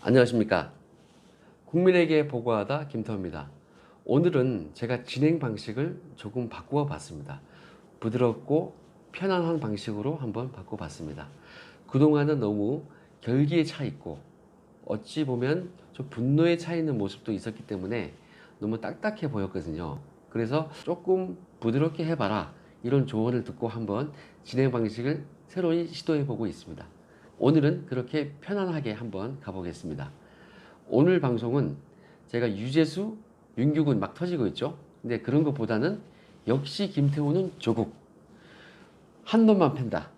안녕하십니까. 국민에게 보고하다 김태호입니다. 오늘은 제가 진행 방식을 조금 바꾸어 봤습니다. 부드럽고 편안한 방식으로 한번 바꿔봤습니다. 그동안은 너무 결기에 차 있고 어찌 보면 좀 분노에 차 있는 모습도 있었기 때문에 너무 딱딱해 보였거든요. 그래서 조금 부드럽게 해봐라 이런 조언을 듣고 한번 진행 방식을 새로이 시도해 보고 있습니다. 오늘은 그렇게 편안하게 한번 가보겠습니다. 오늘 방송은 제가 유재수, 윤규근 막 터지고 있죠. 근데 그런 것보다는 역시 김태호는 조국, 한 놈만 팬다.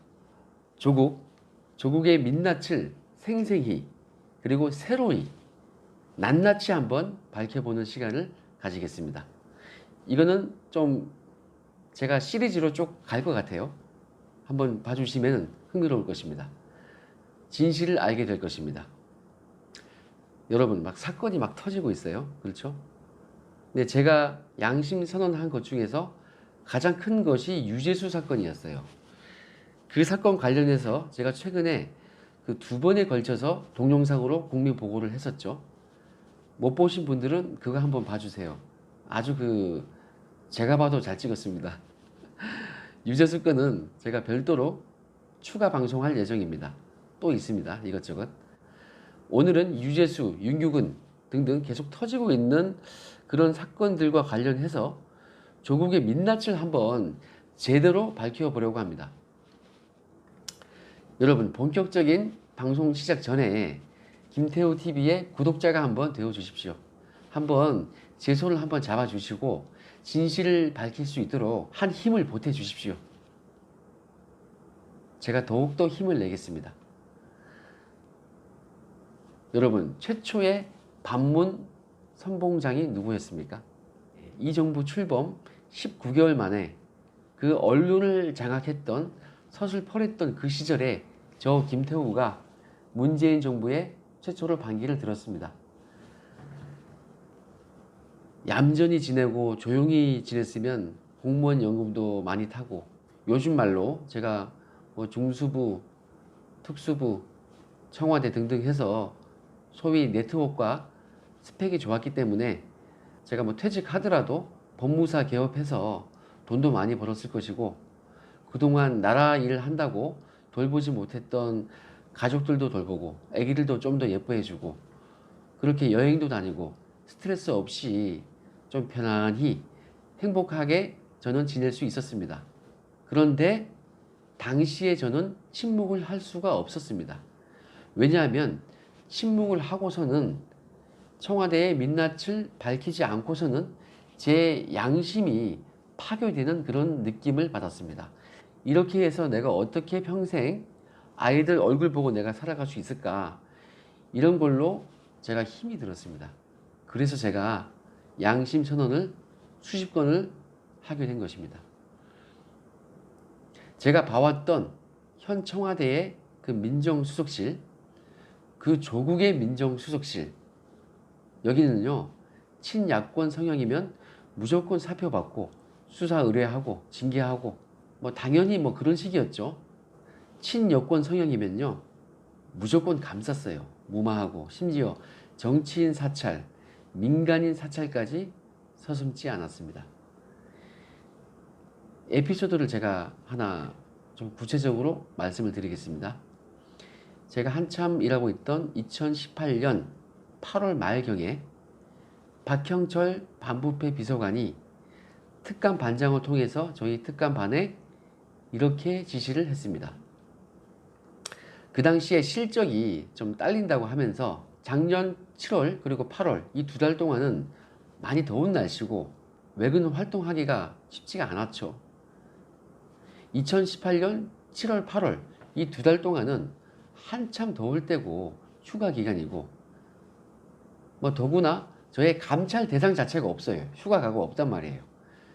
조국의 민낯을 생생히 그리고 새로이 낱낱이 한번 밝혀보는 시간을 가지겠습니다. 이거는 좀 제가 시리즈로 쭉 갈 것 같아요. 한번 봐주시면 흥미로울 것입니다. 진실을 알게 될 것입니다. 여러분 막 사건이 막 터지고 있어요. 그렇죠? 근데 제가 양심 선언한 것 중에서 가장 큰 것이 유재수 사건이었어요. 그 사건 관련해서 제가 최근에 그 2번에 걸쳐서 동영상으로 국민 보고를 했었죠. 못 보신 분들은 그거 한번 봐주세요. 아주 제가 봐도 잘 찍었습니다. 유재수 건은 제가 별도로 추가 방송할 예정입니다. 또 있습니다. 이것저것. 오늘은 유재수, 윤규근 등등 계속 터지고 있는 그런 사건들과 관련해서 조국의 민낯을 한번 제대로 밝혀보려고 합니다. 여러분 본격적인 방송 시작 전에 김태호 TV의 구독자가 한번 되어 주십시오. 한번 제 손을 한번 잡아 주시고 진실을 밝힐 수 있도록 한 힘을 보태 주십시오. 제가 더욱더 힘을 내겠습니다. 여러분 최초의 반문 선봉장이 누구였습니까? 이 정부 출범 19개월 만에 그 언론을 장악했던 서슬퍼랬던 그 시절에 저 김태우가 문재인 정부의 최초로 반기를 들었습니다. 얌전히 지내고 조용히 지냈으면 공무원 연금도 많이 타고, 요즘 말로 제가 뭐 중수부, 특수부, 청와대 등등 해서 소위 네트워크가 스펙이 좋았기 때문에 제가 뭐 퇴직하더라도 법무사 개업해서 돈도 많이 벌었을 것이고, 그동안 나라 일을 한다고 돌보지 못했던 가족들도 돌보고 애기들도 좀 더 예뻐해주고 그렇게 여행도 다니고 스트레스 없이 좀 편안히 행복하게 저는 지낼 수 있었습니다. 그런데 당시에 저는 침묵을 할 수가 없었습니다. 왜냐하면 침묵을 하고서는 청와대의 민낯을 밝히지 않고서는 제 양심이 파괴되는 그런 느낌을 받았습니다. 이렇게 해서 내가 어떻게 평생 아이들 얼굴 보고 내가 살아갈 수 있을까, 이런 걸로 제가 힘이 들었습니다. 그래서 제가 양심 선언을 수십 건을 하게 된 것입니다. 제가 봐왔던 현 청와대의 그 민정수석실, 그 조국의 민정수석실, 여기는요 친야권 성향이면 무조건 사표받고 수사 의뢰하고 징계하고 뭐 당연히 뭐 그런 식이었죠. 친여권 성향이면요 무조건 감쌌어요. 무마하고 심지어 정치인 사찰, 민간인 사찰까지 서슴지 않았습니다. 에피소드를 제가 하나 좀 구체적으로 말씀을 드리겠습니다. 제가 한참 일하고 있던 2018년 8월 말경에 박형철 반부패 비서관이 특감 반장을 통해서 저희 특감반에 이렇게 지시를 했습니다. 그 당시에 실적이 좀 딸린다고 하면서 작년 7월 그리고 8월 이 2달 동안은 많이 더운 날씨고 외근 활동하기가 쉽지가 않았죠. 2018년 7월 8월 이 2달 동안은 한참 더울 때고 휴가 기간이고 뭐 더구나 저의 감찰 대상 자체가 없어요. 휴가 가고 없단 말이에요.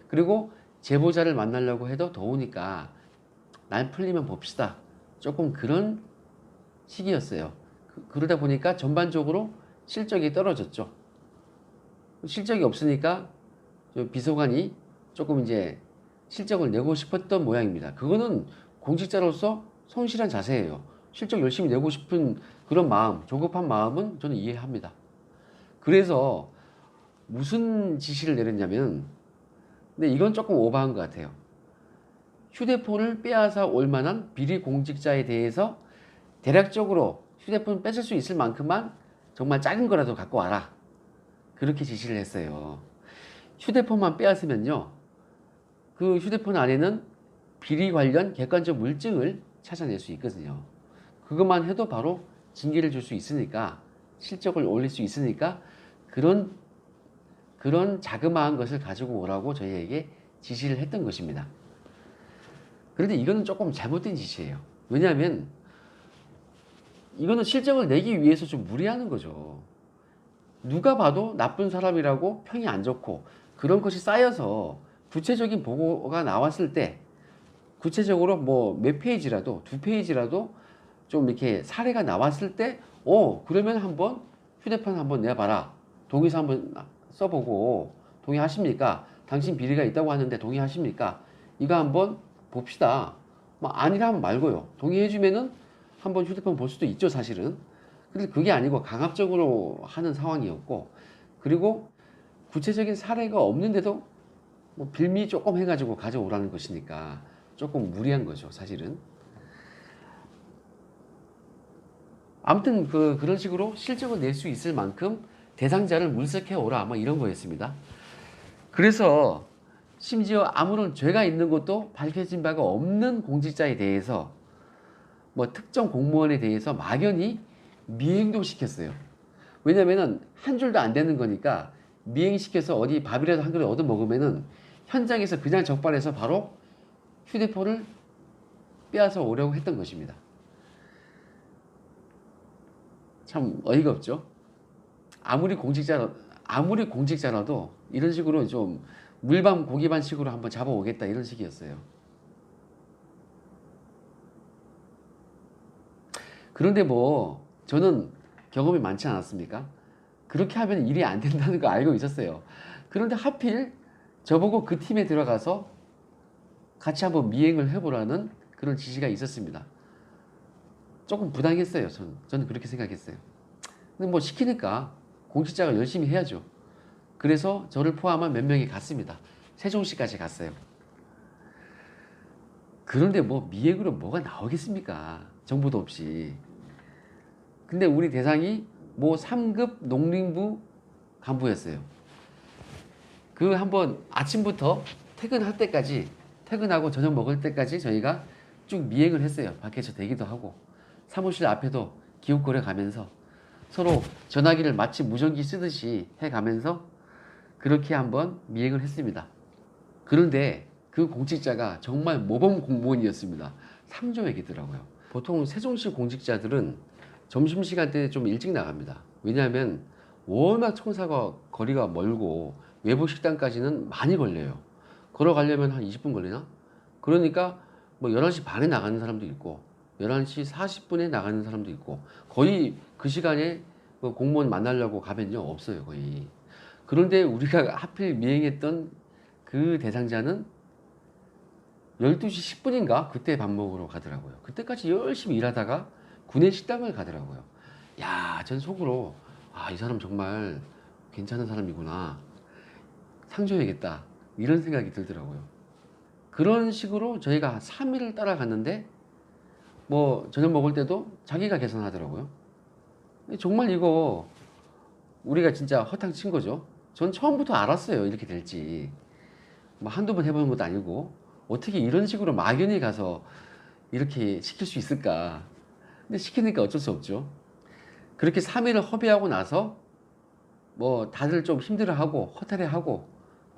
그리고 제보자를 만나려고 해도 더우니까 날 풀리면 봅시다. 조금 그런 시기였어요. 그러다 보니까 전반적으로 실적이 떨어졌죠. 실적이 없으니까 비서관이 조금 이제 실적을 내고 싶었던 모양입니다. 그거는 공직자로서 성실한 자세예요. 실적 열심히 내고 싶은 그런 마음, 조급한 마음은 저는 이해합니다. 그래서 무슨 지시를 내렸냐면, 근데 이건 조금 오버한 것 같아요. 휴대폰을 빼앗아 올 만한 비리 공직자에 대해서 대략적으로 휴대폰 뺏을 수 있을 만큼만 정말 작은 거라도 갖고 와라. 그렇게 지시를 했어요. 휴대폰만 빼앗으면요, 그 휴대폰 안에는 비리 관련 객관적 물증을 찾아낼 수 있거든요. 그것만 해도 바로 징계를 줄 수 있으니까, 실적을 올릴 수 있으니까 그런 자그마한 것을 가지고 오라고 저희에게 지시를 했던 것입니다. 그런데 이거는 조금 잘못된 지시예요. 왜냐하면 이거는 실적을 내기 위해서 좀 무리하는 거죠. 누가 봐도 나쁜 사람이라고 평이 안 좋고 그런 것이 쌓여서 구체적인 보고가 나왔을 때, 구체적으로 뭐 몇 페이지라도, 두 페이지라도 좀 이렇게 사례가 나왔을 때, 그러면 한번 휴대폰 한번 내봐라. 동의서 한번 써보고 동의하십니까? 당신 비리가 있다고 하는데 동의하십니까? 이거 한번 봅시다. 뭐 아니라면 말고요. 동의해주면은 한번 휴대폰 볼 수도 있죠, 사실은. 근데 그게 아니고 강압적으로 하는 상황이었고, 그리고 구체적인 사례가 없는데도 뭐 빌미 조금 해가지고 가져오라는 것이니까 조금 무리한 거죠, 사실은. 아무튼 그런 식으로 실적을 낼 수 있을 만큼 대상자를 물색해 오라, 뭐 이런 거였습니다. 그래서 심지어 아무런 죄가 있는 것도 밝혀진 바가 없는 공직자에 대해서, 뭐 특정 공무원에 대해서 막연히 미행도 시켰어요. 왜냐면은 한 줄도 안 되는 거니까 미행시켜서 어디 밥이라도 한 그릇 얻어 먹으면은 현장에서 그냥 적발해서 바로 휴대폰을 빼앗아 오려고 했던 것입니다. 참 어이가 없죠. 아무리 공직자라도 이런 식으로 좀 물반 고기반 식으로 한번 잡아오겠다, 이런 식이었어요. 그런데 뭐 저는 경험이 많지 않았습니까? 그렇게 하면 일이 안 된다는 거 알고 있었어요. 그런데 하필 저보고 그 팀에 들어가서 같이 한번 미행을 해보라는 그런 지시가 있었습니다. 조금 부당했어요. 저는 그렇게 생각했어요. 근데 뭐 시키니까 공직자가 열심히 해야죠. 그래서 저를 포함한 몇 명이 갔습니다. 세종시까지 갔어요. 그런데 뭐 미행으로 뭐가 나오겠습니까? 정보도 없이. 근데 우리 대상이 뭐 3급 농림부 간부였어요. 그 한번 아침부터 퇴근할 때까지, 퇴근하고 저녁 먹을 때까지 저희가 쭉 미행을 했어요. 밖에서 대기도 하고 사무실 앞에도 기웃거려 가면서 서로 전화기를 마치 무전기 쓰듯이 해가면서 그렇게 한번 미행을 했습니다. 그런데 그 공직자가 정말 모범 공무원이었습니다. 상조역이더라고요. 보통 세종시 공직자들은 점심시간 때 좀 일찍 나갑니다. 왜냐하면 워낙 청사가 거리가 멀고 외부 식당까지는 많이 걸려요. 걸어가려면 한 20분 걸리나? 그러니까 뭐 11시 반에 나가는 사람도 있고 11시 40분에 나가는 사람도 있고, 거의 그 시간에 뭐 공무원 만나려고 가면요 없어요, 거의. 그런데 우리가 하필 미행했던 그 대상자는 12시 10분인가 그때 밥 먹으러 가더라고요. 그때까지 열심히 일하다가 구내식당을 가더라고요. 야, 전 속으로 이 사람 정말 괜찮은 사람이구나, 상줘야겠다, 이런 생각이 들더라고요. 그런 식으로 저희가 3일을 따라갔는데 뭐 저녁 먹을 때도 자기가 계산하더라고요. 정말 이거 우리가 진짜 허탕 친 거죠. 전 처음부터 알았어요, 이렇게 될지. 뭐 한두 번 해보는 것도 아니고 어떻게 이런 식으로 막연히 가서 이렇게 시킬 수 있을까. 근데 시키니까 어쩔 수 없죠. 그렇게 3일을 허비하고 나서 뭐 다들 좀 힘들어하고 허탈해하고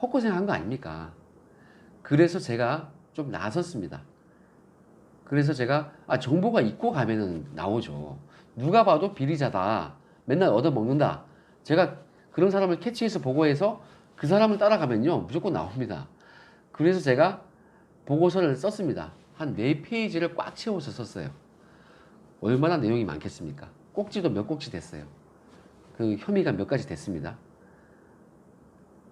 헛고생한 거 아닙니까? 그래서 제가 좀 나섰습니다. 그래서 제가 정보가 있고 가면은 나오죠. 누가 봐도 비리자다, 맨날 얻어먹는다, 제가 그런 사람을 캐치해서 보고해서 그 사람을 따라가면요 무조건 나옵니다. 그래서 제가 보고서를 썼습니다. 한 4페이지를 꽉 채워서 썼어요. 얼마나 내용이 많겠습니까? 꼭지도 몇 꼭지 됐어요. 그 혐의가 몇 가지 됐습니다.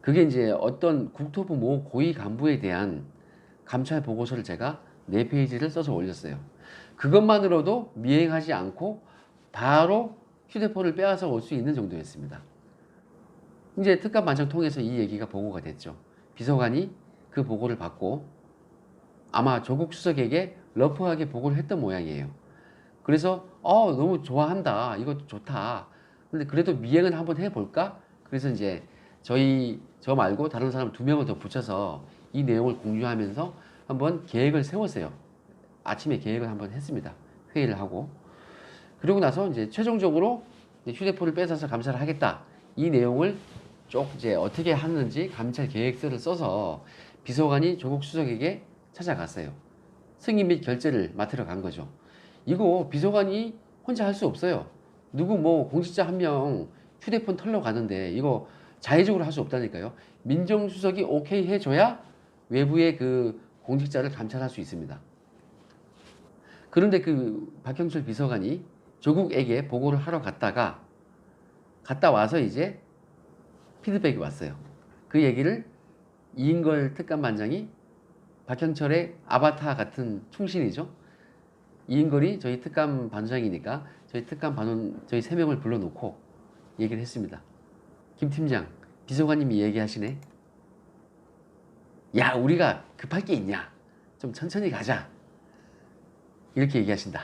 그게 이제 어떤 국토부 모 고위 간부에 대한 감찰 보고서를 제가 4페이지를 써서 올렸어요. 그것만으로도 미행하지 않고 바로 휴대폰을 빼앗아 올 수 있는 정도였습니다. 이제 특감반장 통해서 이 얘기가 보고가 됐죠. 비서관이 그 보고를 받고 아마 조국 수석에게 러프하게 보고를 했던 모양이에요. 그래서 너무 좋아한다. 이거 좋다. 근데 그래도 미행은 한번 해볼까? 그래서 이제 저 말고 다른 사람 2명을 더 붙여서 이 내용을 공유하면서 한번 계획을 세웠어요. 아침에 계획을 한번 했습니다. 회의를 하고. 그러고 나서 이제 최종적으로 휴대폰을 뺏어서 감찰을 하겠다. 이 내용을 쭉 이제 어떻게 하는지 감찰 계획서를 써서 비서관이 조국 수석에게 찾아갔어요. 승인 및 결재를 맡으러 간 거죠. 이거 비서관이 혼자 할 수 없어요. 누구 공직자 한 명 휴대폰 털러 가는데 이거 자의적으로 할 수 없다니까요. 민정수석이 오케이 해줘야 외부의 그 공직자를 감찰할 수 있습니다. 그런데 그 박형철 비서관이 조국에게 보고를 하러 갔다 와서 이제 피드백이 왔어요. 그 얘기를 이인걸 특감반장이 박형철의 아바타 같은 충신이죠. 이인걸이 저희 특감반장이니까 저희 특감반원 저희 3명을 불러놓고 얘기를 했습니다. 김 팀장, 비서관님이 얘기하시네. 야, 우리가 급할 게 있냐? 좀 천천히 가자. 이렇게 얘기하신다.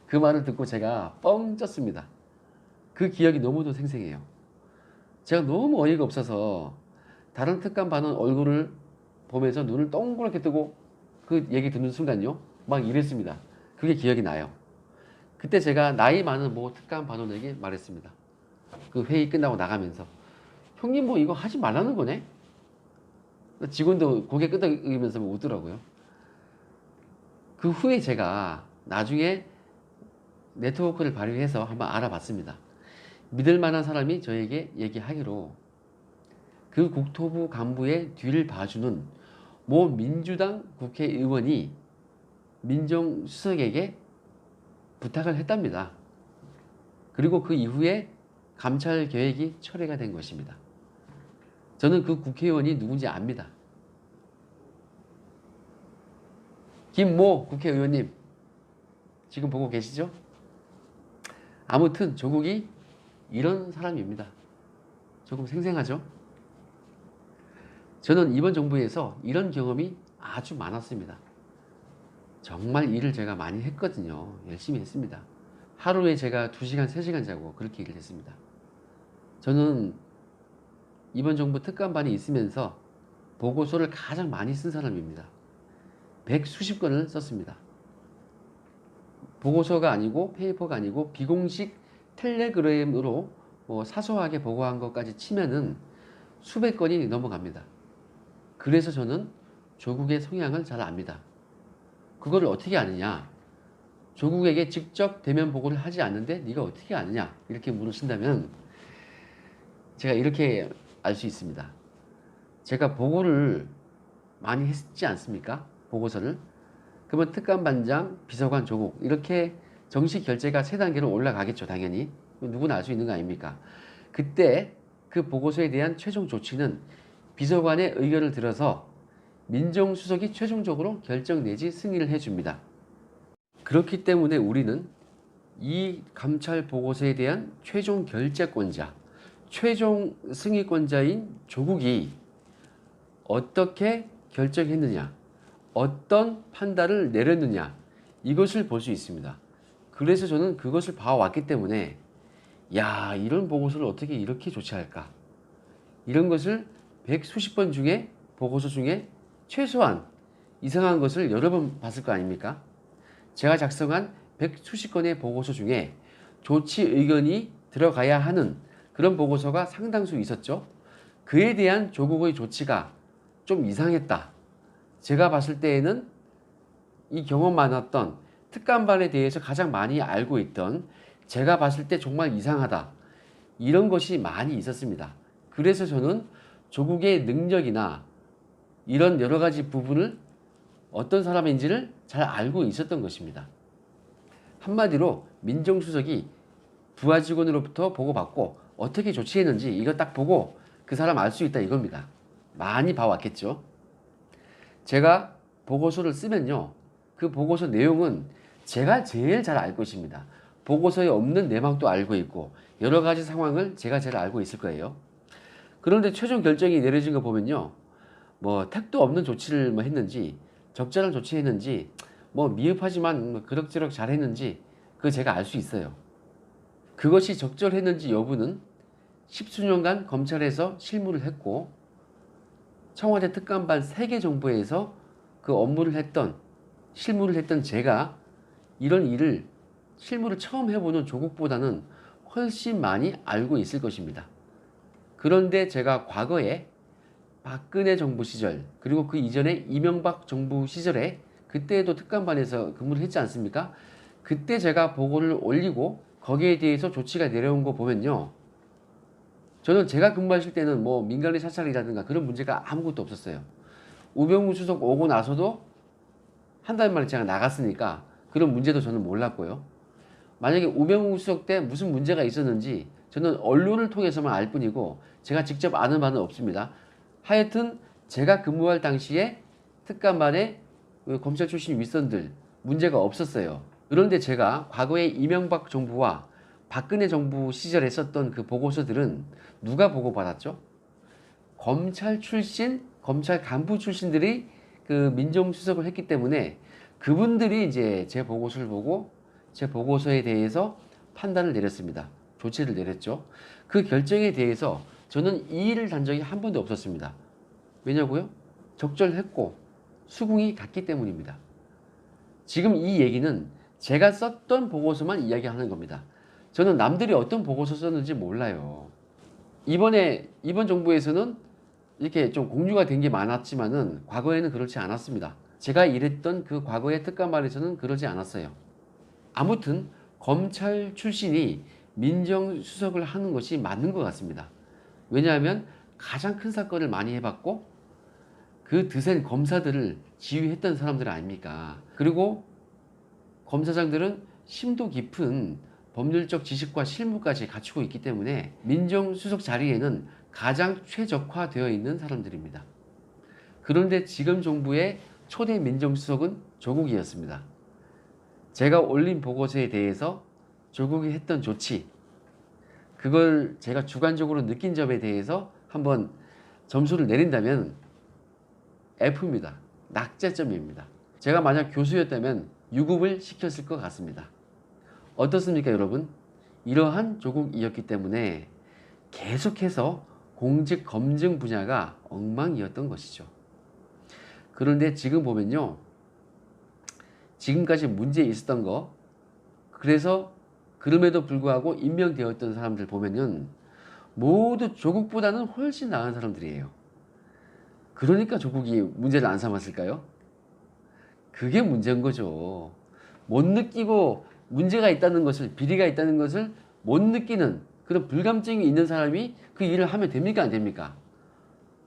그 말을 듣고 제가 뻥 쪘습니다. 그 기억이 너무도 생생해요. 제가 너무 어이가 없어서 다른 특감반원 얼굴을 보면서 눈을 동그랗게 뜨고 그 얘기 듣는 순간요, 막 이랬습니다. 그게 기억이 나요. 그때 제가 나이 많은 특감반원에게 말했습니다. 그 회의 끝나고 나가면서 형님 이거 하지 말라는 거네? 직원도 고개 끄덕이면서 웃더라고요. 그 후에 제가 나중에 네트워크를 발휘해서 한번 알아봤습니다. 믿을 만한 사람이 저에게 얘기하기로 그 국토부 간부의 뒤를 봐주는 모 민주당 국회의원이 민정수석에게 부탁을 했답니다. 그리고 그 이후에 감찰 계획이 철회가 된 것입니다. 저는 그 국회의원이 누군지 압니다. 김모 국회의원님, 지금 보고 계시죠? 아무튼 조국이 이런 사람입니다. 조금 생생하죠? 저는 이번 정부에서 이런 경험이 아주 많았습니다. 정말 일을 제가 많이 했거든요. 열심히 했습니다. 하루에 제가 2시간, 3시간 자고 그렇게 일을 했습니다. 저는 이번 정부 특감반이 있으면서 보고서를 가장 많이 쓴 사람입니다. 100수십 건을 썼습니다. 보고서가 아니고 페이퍼가 아니고 비공식 텔레그램으로 사소하게 보고한 것까지 치면은 수백 건이 넘어갑니다. 그래서 저는 조국의 성향을 잘 압니다. 그거를 어떻게 아느냐? 조국에게 직접 대면 보고를 하지 않는데 네가 어떻게 아느냐? 이렇게 물으신다면 제가 이렇게 알 수 있습니다. 제가 보고를 많이 했지 않습니까? 보고서를. 그러면 특감반장, 비서관, 조국 이렇게 정식 결재가 3단계로 올라가겠죠. 당연히. 누구나 알 수 있는 거 아닙니까? 그때 그 보고서에 대한 최종 조치는 비서관의 의견을 들어서 민정수석이 최종적으로 결정 내지 승인을 해줍니다. 그렇기 때문에 우리는 이 감찰 보고서에 대한 최종 결재권자, 최종 승인권자인 조국이 어떻게 결정했느냐, 어떤 판단을 내렸느냐, 이것을 볼 수 있습니다. 그래서 저는 그것을 봐왔기 때문에 야, 이런 보고서를 어떻게 이렇게 조치할까? 이런 것을 100수십 번 중에 보고서 중에 최소한 이상한 것을 여러 번 봤을 거 아닙니까? 제가 작성한 100수십 건의 보고서 중에 조치 의견이 들어가야 하는 그런 보고서가 상당수 있었죠. 그에 대한 조국의 조치가 좀 이상했다. 제가 봤을 때에는 이 경험 많았던 특감반에 대해서 가장 많이 알고 있던 제가 봤을 때 정말 이상하다. 이런 것이 많이 있었습니다. 그래서 저는 조국의 능력이나 이런 여러 가지 부분을 어떤 사람인지를 잘 알고 있었던 것입니다. 한마디로 민정수석이 부하 직원으로부터 보고받고 어떻게 조치했는지 이거 딱 보고 그 사람 알 수 있다 이겁니다. 많이 봐왔겠죠. 제가 보고서를 쓰면요, 그 보고서 내용은 제가 제일 잘 알 것입니다. 보고서에 없는 내막도 알고 있고 여러 가지 상황을 제가 제일 알고 있을 거예요. 그런데 최종 결정이 내려진 거 보면요. 뭐 택도 없는 조치를 뭐 했는지 적절한 조치했는지 뭐 미흡하지만 뭐 그럭저럭 잘했는지 그거 제가 알 수 있어요. 그것이 적절했는지 여부는 십수년간 검찰에서 실무를 했고 청와대 특감반 3개 정부에서 그 업무를 했던 실무를 했던 제가 이런 일을 실무를 처음 해보는 조국보다는 훨씬 많이 알고 있을 것입니다. 그런데 제가 과거에 박근혜 정부 시절 그리고 그 이전에 이명박 정부 시절에 그때도 특감반에서 근무를 했지 않습니까? 그때 제가 보고를 올리고 거기에 대해서 조치가 내려온 거 보면요. 저는 제가 근무하실 때는 뭐 민간인 사찰이라든가 그런 문제가 아무것도 없었어요. 우병우 수석 오고 나서도 한 달 만에 제가 나갔으니까 그런 문제도 저는 몰랐고요. 만약에 우병우 수석 때 무슨 문제가 있었는지 저는 언론을 통해서만 알 뿐이고 제가 직접 아는 바는 없습니다. 하여튼 제가 근무할 당시에 특감반에 검찰 출신 윗선들 문제가 없었어요. 그런데 제가 과거에 이명박 정부와 박근혜 정부 시절에 썼던 그 보고서들은 누가 보고받았죠? 검찰 출신, 검찰 간부 출신들이 그 민정수석을 했기 때문에 그분들이 이제 제 보고서를 보고 제 보고서에 대해서 판단을 내렸습니다. 조치를 내렸죠. 그 결정에 대해서 저는 이의를 단 적이 한 번도 없었습니다. 왜냐고요? 적절했고 수긍이 갔기 때문입니다. 지금 이 얘기는 제가 썼던 보고서만 이야기하는 겁니다. 저는 남들이 어떤 보고서 썼는지 몰라요. 이번 정부에서는 이렇게 좀 공유가 된 게 많았지만은 과거에는 그렇지 않았습니다. 제가 일했던 그 과거의 특감반에서는 그러지 않았어요. 아무튼 검찰 출신이 민정수석을 하는 것이 맞는 것 같습니다. 왜냐하면 가장 큰 사건을 많이 해봤고 그 드센 검사들을 지휘했던 사람들 아닙니까? 그리고 검사장들은 심도 깊은 법률적 지식과 실무까지 갖추고 있기 때문에 민정수석 자리에는 가장 최적화되어 있는 사람들입니다. 그런데 지금 정부의 초대 민정수석은 조국이었습니다. 제가 올린 보고서에 대해서 조국이 했던 조치, 그걸 제가 주관적으로 느낀 점에 대해서 한번 점수를 내린다면 F입니다. 낙제점입니다. 제가 만약 교수였다면 유급을 시켰을 것 같습니다. 어떻습니까, 여러분? 이러한 조국이었기 때문에 계속해서 공직 검증 분야가 엉망이었던 것이죠. 그런데 지금 보면요. 지금까지 문제 있었던 거, 그래서 그럼에도 불구하고 임명되었던 사람들 보면은 모두 조국보다는 훨씬 나은 사람들이에요. 그러니까 조국이 문제를 안 삼았을까요? 그게 문제인 거죠. 못 느끼고 문제가 있다는 것을, 비리가 있다는 것을 못 느끼는 그런 불감증이 있는 사람이 그 일을 하면 됩니까? 안 됩니까?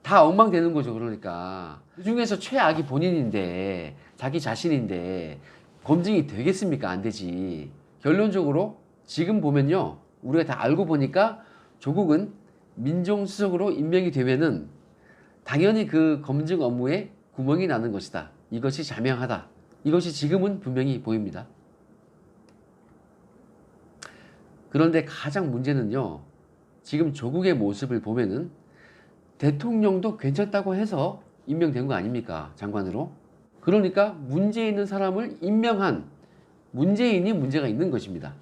다 엉망되는 거죠. 그러니까 그 중에서 최악이 본인인데, 자기 자신인데 검증이 되겠습니까? 안 되지. 결론적으로 지금 보면요, 우리가 다 알고 보니까 조국은 민정수석으로 임명이 되면은 당연히 그 검증 업무에 구멍이 나는 것이다. 이것이 자명하다. 이것이 지금은 분명히 보입니다. 그런데 가장 문제는요, 지금 조국의 모습을 보면은 대통령도 괜찮다고 해서 임명된 거 아닙니까? 장관으로. 그러니까 문제 있는 사람을 임명한 문재인이 문제가 있는 것입니다.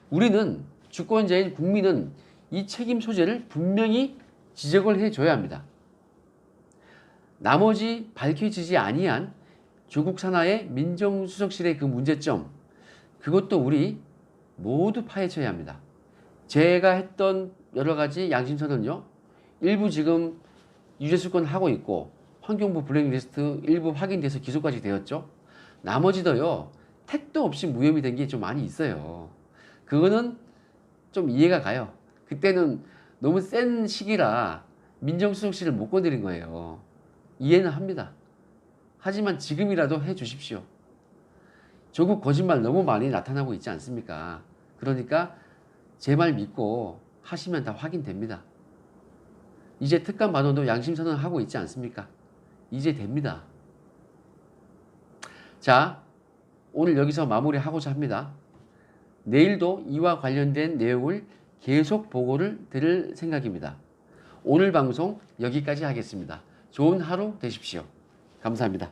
우리는 주권자인 국민은 이 책임 소재를 분명히 지적을 해줘야 합니다. 나머지 밝혀지지 아니한 조국 산하의 민정수석실의 그 문제점, 그것도 우리 모두 파헤쳐야 합니다. 제가 했던 여러 가지 양심선언요, 일부 지금 유죄수권 하고 있고 환경부 블랙리스트 일부 확인돼서 기소까지 되었죠. 나머지도요, 택도 없이 무혐의 된 게 좀 많이 있어요. 그거는 좀 이해가 가요. 그때는 너무 센 시기라 민정수석실을 못 건드린 거예요. 이해는 합니다. 하지만 지금이라도 해 주십시오. 조국 거짓말 너무 많이 나타나고 있지 않습니까? 그러니까 제 말 믿고 하시면 다 확인됩니다. 이제 특감 반원도 양심선언 하고 있지 않습니까? 이제 됩니다. 자, 오늘 여기서 마무리하고자 합니다. 내일도 이와 관련된 내용을 계속 보고를 드릴 생각입니다. 오늘 방송 여기까지 하겠습니다. 좋은 하루 되십시오. 감사합니다.